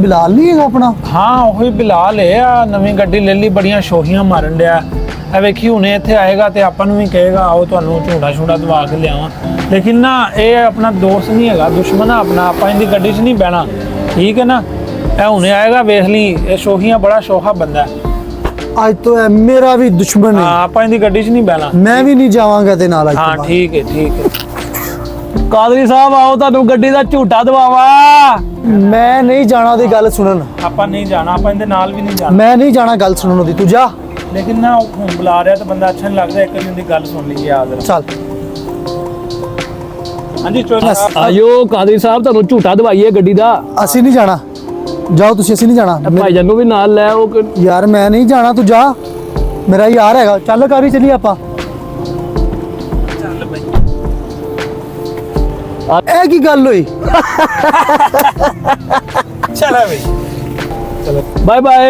बिलाल नहीं है अपना? हाँ वही बिलाल है आ नवी गड्डी ले ली बड़ियां शोहियां मारन दिया ए वेखी हुणे इत्थे आएगा ते आपां नूं भी कहेगा आओ तुहानूं झूठा छूटा दवा के लियावां लेकिन ना ये अपना दोस्त नहीं है दुश्मन है अपना आपां इहदी गड्डी च नहीं बहना ठीक है ना ए हुणे आएगा वेख ली ये शोहियां बड़ा शोखा बंदा है आज तो है मेरा भी दुश्मन है। हाँ आपां इहदी गड्डी च नहीं बहना मैं भी नहीं जावांगा ते नाल। हाँ ठीक है कादरी साहब आओ तुहानूं गड्डी दा झूठा दवावा मैं नहीं जाना दी गल सुनन। आपां नहीं जाना आपां इहदे नाल भी नहीं जाना मैं नहीं जाना गल सुनन दी तू जा। लेकिन ना हुण बुला रहा तो बंदा अच्छा नहीं लगता एक दिन दी गल सुन लीजिए याद चल हाँ जी चलो आयो कादरी साहब तुहानूं झूठा दवाईए गड्डी दा ਅਸੀਂ नहीं जाना जाओ तुसी ਅਸੀਂ नहीं जाना। भाईजान नूं भी नाल लै आओ यार मैं नहीं जाना तू जा मेरा यार हैगा चल कारी चली आपां। ए की गल हुई? चलो भाई बाय बाय